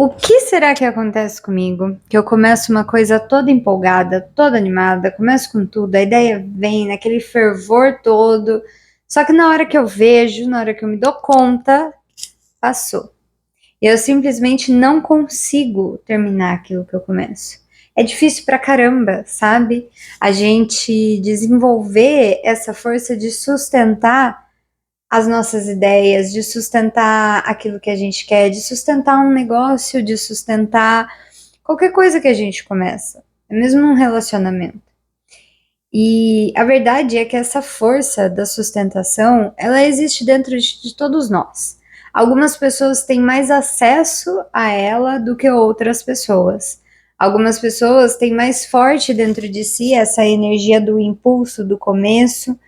O que será que acontece comigo? Que eu começo uma coisa toda empolgada, toda animada, começo com tudo, a ideia vem naquele fervor todo, só que na hora que eu vejo, na hora que eu me dou conta, passou. Eu simplesmente não consigo terminar aquilo que eu começo. É difícil pra caramba, sabe? A gente desenvolver essa força de sustentar as nossas ideias, de sustentar aquilo que a gente quer, de sustentar um negócio, de sustentar qualquer coisa que a gente começa, mesmo um relacionamento. E a verdade é que essa força da sustentação, ela existe dentro de todos nós. Algumas pessoas têm mais acesso a ela do que outras pessoas. Algumas pessoas têm mais forte dentro de si essa energia do impulso, do começo.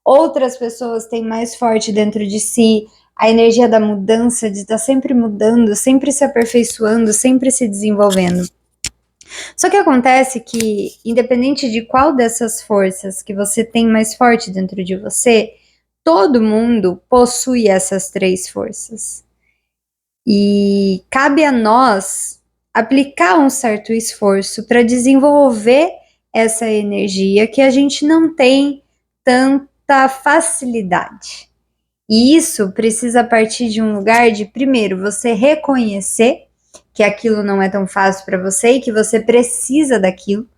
Outras pessoas têm mais forte dentro de si a energia da mudança, de estar sempre mudando, sempre se aperfeiçoando, sempre se desenvolvendo. Só que acontece que, independente de qual dessas forças que você tem mais forte dentro de você, todo mundo possui essas três forças. E cabe a nós aplicar um certo esforço para desenvolver essa energia que a gente não tem tanta facilidade. E isso precisa partir de um lugar de, primeiro, você reconhecer que aquilo não é tão fácil para você e que você precisa daquilo,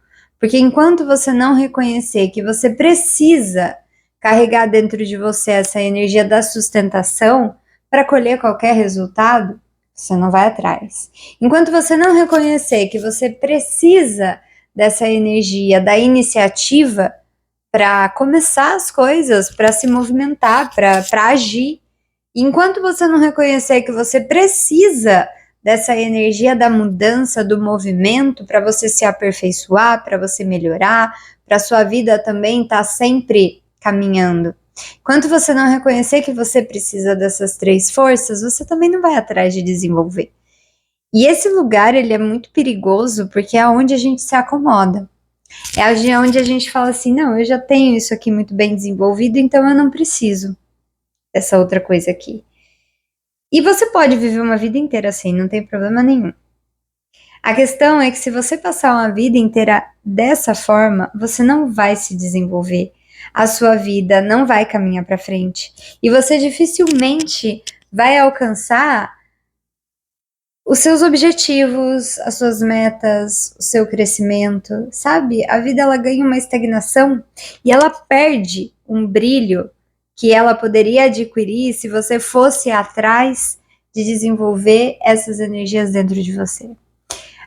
porque enquanto você não reconhecer que você precisa carregar dentro de você essa energia da sustentação para colher qualquer resultado, você não vai atrás. Enquanto você não reconhecer que você precisa dessa energia, da iniciativa, para começar as coisas, para se movimentar, para agir. Enquanto você não reconhecer que você precisa dessa energia da mudança, do movimento, para você se aperfeiçoar, para você melhorar, para sua vida também estar sempre caminhando. Enquanto você não reconhecer que você precisa dessas três forças, você também não vai atrás de desenvolver. E esse lugar, ele é muito perigoso porque é onde a gente se acomoda. É onde a gente fala assim, não, eu já tenho isso aqui muito bem desenvolvido, então eu não preciso dessa outra coisa aqui. E você pode viver uma vida inteira assim, não tem problema nenhum. A questão é que se você passar uma vida inteira dessa forma, você não vai se desenvolver. A sua vida não vai caminhar para frente. E você dificilmente vai alcançar os seus objetivos, as suas metas, o seu crescimento, sabe? A vida, ela ganha uma estagnação e ela perde um brilho que ela poderia adquirir se você fosse atrás de desenvolver essas energias dentro de você.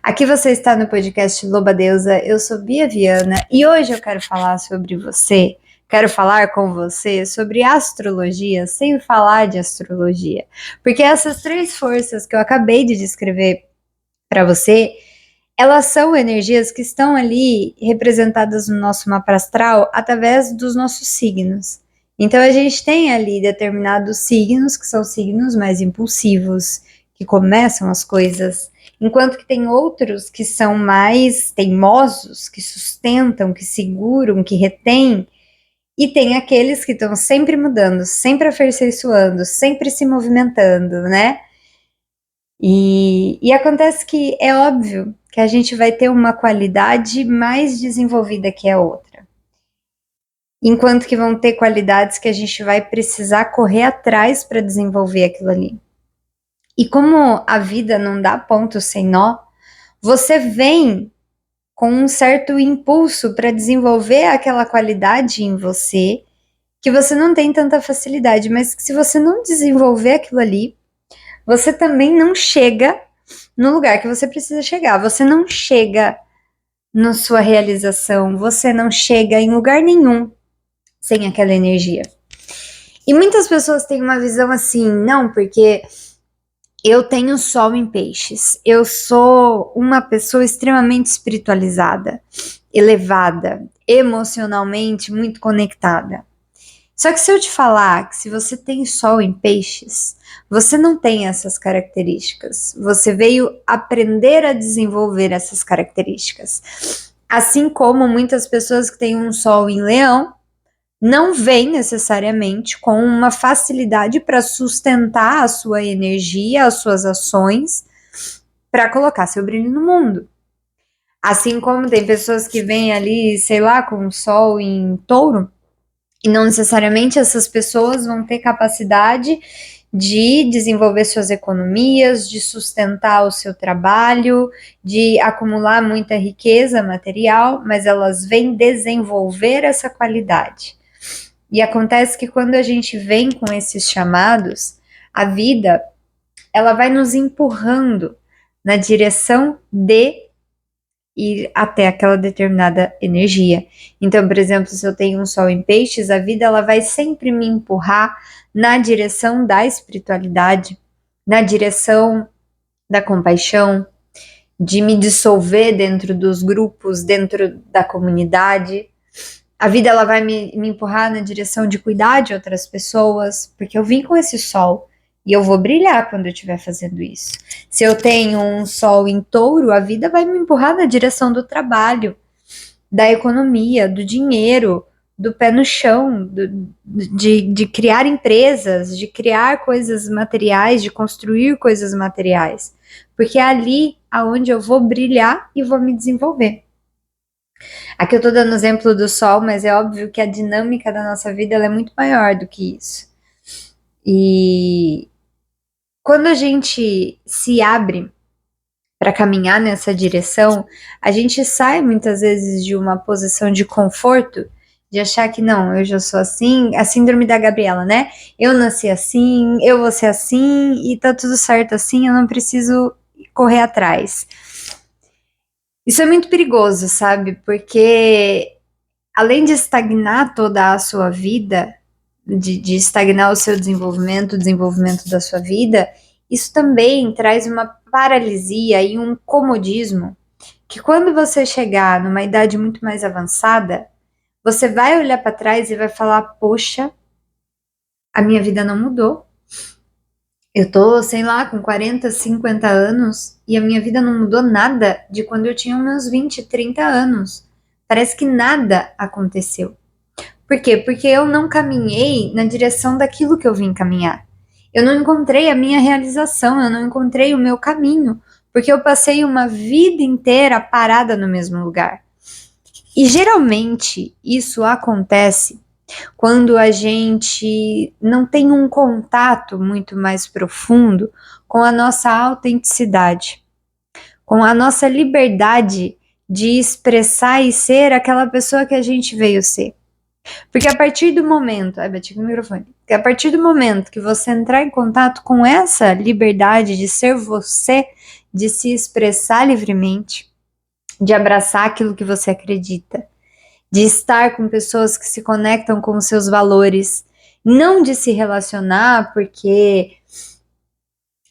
Aqui você está no podcast Loba Deusa, eu sou Bia Viana e hoje eu quero falar sobre você. Quero falar com você sobre astrologia sem falar de astrologia. Porque essas três forças que eu acabei de descrever para você, elas são energias que estão ali representadas no nosso mapa astral através dos nossos signos. Então a gente tem ali determinados signos, que são signos mais impulsivos, que começam as coisas, enquanto que tem outros que são mais teimosos, que sustentam, que seguram, que retêm. E tem aqueles que estão sempre mudando, sempre aperfeiçoando, sempre se movimentando, né? E acontece que é óbvio que a gente vai ter uma qualidade mais desenvolvida que a outra. Enquanto que vão ter qualidades que a gente vai precisar correr atrás para desenvolver aquilo ali. E como a vida não dá ponto sem nó, você vem com um certo impulso para desenvolver aquela qualidade em você que você não tem tanta facilidade, mas que se você não desenvolver aquilo ali, você também não chega no lugar que você precisa chegar. Você não chega na sua realização, você não chega em lugar nenhum sem aquela energia. E muitas pessoas têm uma visão assim, não, porque eu tenho sol em peixes, eu sou uma pessoa extremamente espiritualizada, elevada, emocionalmente muito conectada. Só que se eu te falar que se você tem sol em peixes, você não tem essas características. Você veio aprender a desenvolver essas características. Assim como muitas pessoas que têm um sol em leão, não vêm necessariamente com uma facilidade para sustentar a sua energia, as suas ações, para colocar seu brilho no mundo. Assim como tem pessoas que vêm ali, sei lá, com o sol em touro, e não necessariamente essas pessoas vão ter capacidade de desenvolver suas economias, de sustentar o seu trabalho, de acumular muita riqueza material, mas elas vêm desenvolver essa qualidade. E acontece que quando a gente vem com esses chamados, a vida, ela vai nos empurrando na direção de ir até aquela determinada energia. Então, por exemplo, se eu tenho um sol em peixes, a vida ela vai sempre me empurrar na direção da espiritualidade, na direção da compaixão, de me dissolver dentro dos grupos, dentro da comunidade. A vida ela vai me empurrar na direção de cuidar de outras pessoas, porque eu vim com esse sol e eu vou brilhar quando eu estiver fazendo isso. Se eu tenho um sol em touro, a vida vai me empurrar na direção do trabalho, da economia, do dinheiro, do pé no chão, de criar empresas, de criar coisas materiais, de construir coisas materiais. Porque é ali aonde eu vou brilhar e vou me desenvolver. Aqui eu estou dando exemplo do sol, mas é óbvio que a dinâmica da nossa vida ela é muito maior do que isso. E quando a gente se abre para caminhar nessa direção, a gente sai muitas vezes de uma posição de conforto, de achar que não, eu já sou assim, a síndrome da Gabriela, né? Eu nasci assim, eu vou ser assim e tá tudo certo assim, eu não preciso correr atrás. Isso é muito perigoso, sabe? Porque além de estagnar toda a sua vida, de estagnar o seu desenvolvimento, o desenvolvimento da sua vida, isso também traz uma paralisia e um comodismo que quando você chegar numa idade muito mais avançada, você vai olhar para trás e vai falar, poxa, a minha vida não mudou. Eu tô, sei lá, com 40, 50 anos e a minha vida não mudou nada de quando eu tinha meus 20, 30 anos. Parece que nada aconteceu. Por quê? Porque eu não caminhei na direção daquilo que eu vim caminhar. Eu não encontrei a minha realização, eu não encontrei o meu caminho, porque eu passei uma vida inteira parada no mesmo lugar. E geralmente isso acontece quando a gente não tem um contato muito mais profundo com a nossa autenticidade, com a nossa liberdade de expressar e ser aquela pessoa que a gente veio ser. Porque a partir do momento, bati com o microfone, porque a partir do momento que você entrar em contato com essa liberdade de ser você, de se expressar livremente, de abraçar aquilo que você acredita, de estar com pessoas que se conectam com os seus valores, não de se relacionar porque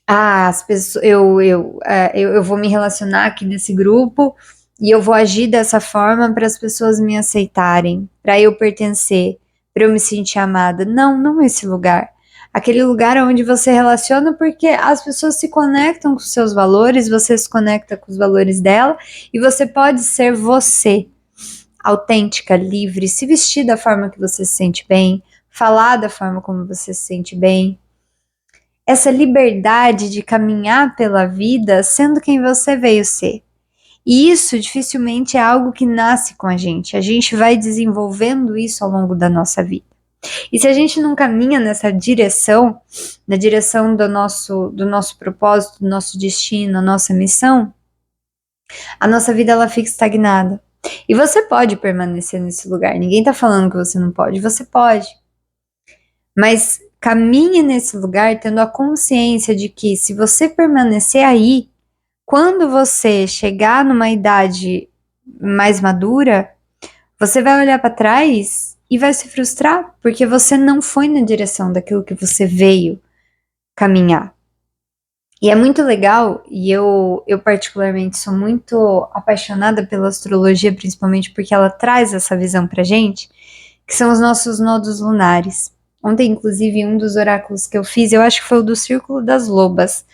as pessoas, eu vou me relacionar aqui nesse grupo e eu vou agir dessa forma para as pessoas me aceitarem, para eu pertencer, para eu me sentir amada. Não, não esse lugar. Aquele lugar onde você relaciona porque as pessoas se conectam com os seus valores, você se conecta com os valores dela e você pode ser você, autêntica, livre, se vestir da forma que você se sente bem, falar da forma como você se sente bem. Essa liberdade de caminhar pela vida sendo quem você veio ser. E isso dificilmente é algo que nasce com a gente vai desenvolvendo isso ao longo da nossa vida. E se a gente não caminha nessa direção, na direção do nosso propósito, do nosso destino, a nossa missão, a nossa vida ela fica estagnada. E você pode permanecer nesse lugar, ninguém tá falando que você não pode, você pode. Mas caminhe nesse lugar tendo a consciência de que se você permanecer aí, quando você chegar numa idade mais madura, você vai olhar para trás e vai se frustrar, porque você não foi na direção daquilo que você veio caminhar. E é muito legal, e eu particularmente sou muito apaixonada pela astrologia, principalmente porque ela traz essa visão pra gente, que são os nossos nodos lunares. Ontem, inclusive, um dos oráculos que eu fiz, eu acho que foi o do Círculo das Lobas,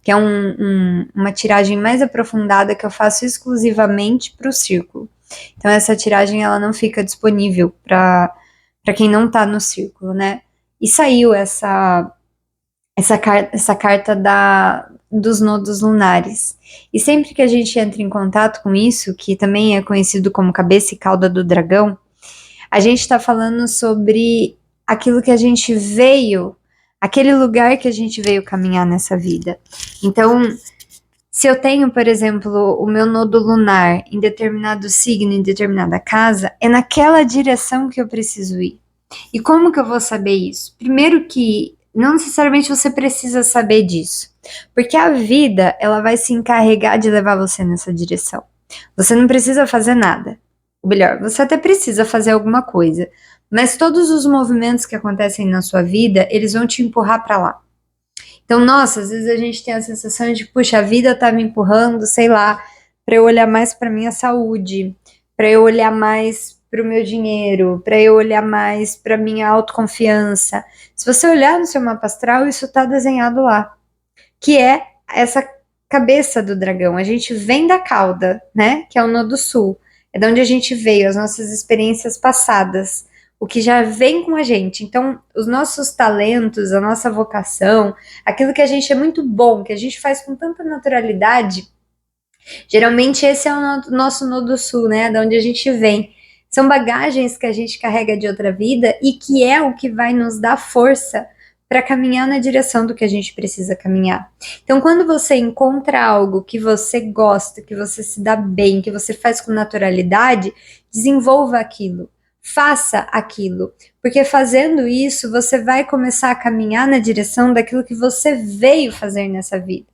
que é uma tiragem mais aprofundada que eu faço exclusivamente para o Círculo. Então, essa tiragem ela não fica disponível para quem não tá no Círculo, né? E saiu essa carta dos nodos lunares. E sempre que a gente entra em contato com isso, que também é conhecido como cabeça e cauda do dragão, a gente está falando sobre aquilo que a gente veio, aquele lugar que a gente veio caminhar nessa vida. Então, se eu tenho, por exemplo, o meu nodo lunar em determinado signo, em determinada casa, é naquela direção que eu preciso ir. E como que eu vou saber isso? Primeiro que não necessariamente você precisa saber disso, porque a vida, ela vai se encarregar de levar você nessa direção. Você não precisa fazer nada. Ou melhor, você até precisa fazer alguma coisa, mas todos os movimentos que acontecem na sua vida, eles vão te empurrar para lá. Então, nossa, às vezes a gente tem a sensação de, puxa, a vida tá me empurrando, sei lá, para eu olhar mais para minha saúde, para eu olhar mais para o meu dinheiro, para eu olhar mais para minha autoconfiança. Se você olhar no seu mapa astral, isso tá desenhado lá, que é essa cabeça do dragão. A gente vem da cauda, né, que é o nodo sul. É de onde a gente veio, as nossas experiências passadas, o que já vem com a gente. Então, os nossos talentos, a nossa vocação, aquilo que a gente é muito bom, que a gente faz com tanta naturalidade, geralmente esse é o nosso nodo sul, né? De onde a gente vem. São bagagens que a gente carrega de outra vida e que é o que vai nos dar força para caminhar na direção do que a gente precisa caminhar. Então, quando você encontra algo que você gosta, que você se dá bem, que você faz com naturalidade, desenvolva aquilo. Faça aquilo, porque fazendo isso você vai começar a caminhar na direção daquilo que você veio fazer nessa vida,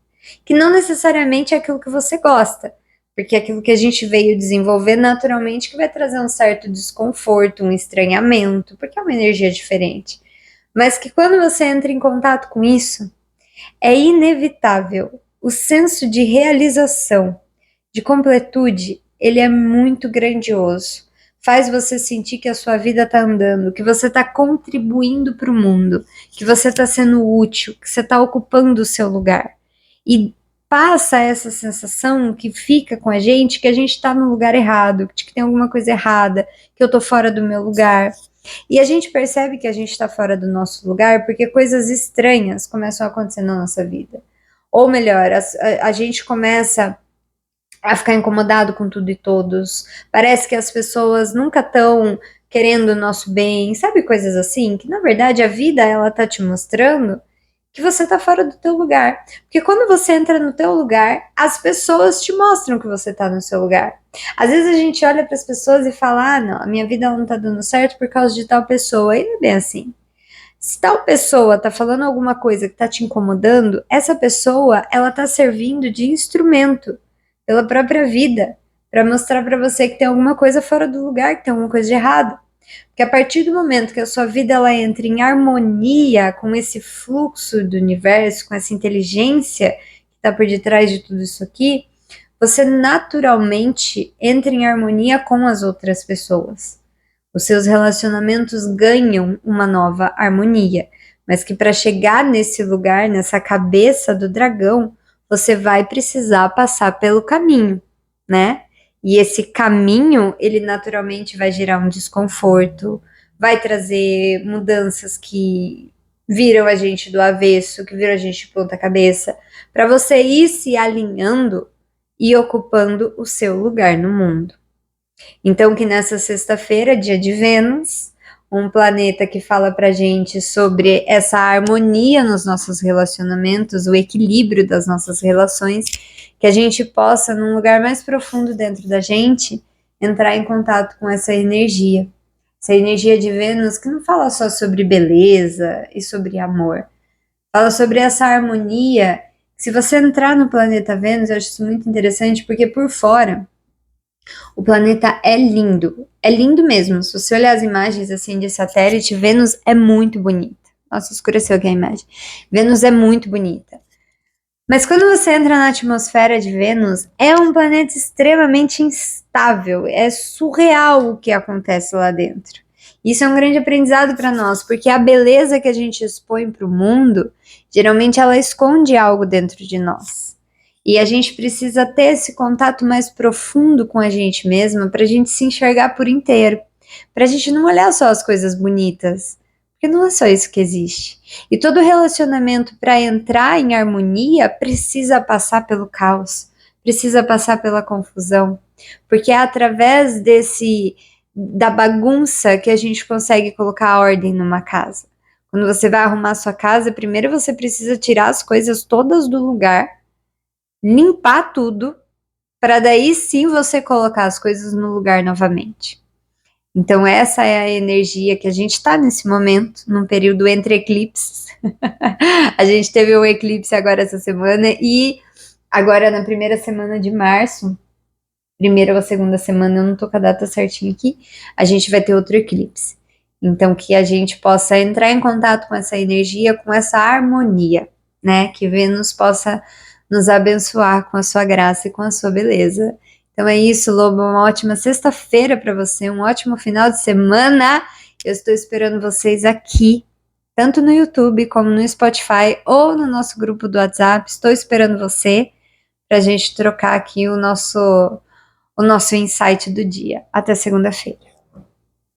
que não necessariamente é aquilo que você gosta, porque é aquilo que a gente veio desenvolver naturalmente que vai trazer um certo desconforto, um estranhamento, porque é uma energia diferente, mas que quando você entra em contato com isso, é inevitável, o senso de realização, de completude, ele é muito grandioso. Faz você sentir que a sua vida está andando, que você está contribuindo para o mundo, que você está sendo útil, que você está ocupando o seu lugar. E passa essa sensação que fica com a gente que a gente está no lugar errado, que tem alguma coisa errada, que eu estou fora do meu lugar. E a gente percebe que a gente está fora do nosso lugar porque coisas estranhas começam a acontecer na nossa vida. Ou melhor, a gente começa a ficar incomodado com tudo e todos. Parece que as pessoas nunca estão querendo o nosso bem, sabe, coisas assim, que na verdade a vida ela tá te mostrando que você tá fora do teu lugar. Porque quando você entra no teu lugar, as pessoas te mostram que você tá no seu lugar. Às vezes a gente olha para as pessoas e fala: "Ah, não, a minha vida não tá dando certo por causa de tal pessoa". E não é bem assim. Se tal pessoa tá falando alguma coisa que tá te incomodando, essa pessoa, ela tá servindo de instrumento pela própria vida, para mostrar para você que tem alguma coisa fora do lugar, que tem alguma coisa de errado. Porque a partir do momento que a sua vida ela entra em harmonia com esse fluxo do universo, com essa inteligência que está por detrás de tudo isso aqui, você naturalmente entra em harmonia com as outras pessoas. Os seus relacionamentos ganham uma nova harmonia, mas que para chegar nesse lugar, nessa cabeça do dragão, você vai precisar passar pelo caminho, né? E esse caminho, ele naturalmente vai gerar um desconforto, vai trazer mudanças que viram a gente do avesso, que viram a gente de ponta cabeça, para você ir se alinhando e ocupando o seu lugar no mundo. Então, que nessa sexta-feira, dia de Vênus, um planeta que fala pra gente sobre essa harmonia nos nossos relacionamentos, o equilíbrio das nossas relações, que a gente possa, num lugar mais profundo dentro da gente, entrar em contato com essa energia. Essa energia de Vênus que não fala só sobre beleza e sobre amor, fala sobre essa harmonia. Se você entrar no planeta Vênus, eu acho isso muito interessante, porque por fora o planeta é lindo mesmo. Se você olhar as imagens assim de satélite, Vênus é muito bonita. Nossa, escureceu aqui a imagem. Vênus é muito bonita. Mas quando você entra na atmosfera de Vênus, é um planeta extremamente instável. É surreal o que acontece lá dentro. Isso é um grande aprendizado para nós, porque a beleza que a gente expõe para o mundo, geralmente ela esconde algo dentro de nós. E a gente precisa ter esse contato mais profundo com a gente mesma para a gente se enxergar por inteiro. Para a gente não olhar só as coisas bonitas. Porque não é só isso que existe. E todo relacionamento, para entrar em harmonia, precisa passar pelo caos, precisa passar pela confusão, porque é através da bagunça que a gente consegue colocar a ordem numa casa. Quando você vai arrumar sua casa, primeiro você precisa tirar as coisas todas do lugar, limpar tudo, para daí sim você colocar as coisas no lugar novamente. Então essa é a energia que a gente está nesse momento, num período entre eclipses. A gente teve um eclipse agora essa semana e agora na primeira semana de março, primeira ou segunda semana, eu não tô com a data certinha aqui, a gente vai ter outro eclipse. Então que a gente possa entrar em contato com essa energia, com essa harmonia, né? Que Vênus possa nos abençoar com a sua graça e com a sua beleza. Então é isso, Lobo, uma ótima sexta-feira para você, um ótimo final de semana. Eu estou esperando vocês aqui, tanto no YouTube como no Spotify ou no nosso grupo do WhatsApp. Estou esperando você para a gente trocar aqui o nosso insight do dia. Até segunda-feira.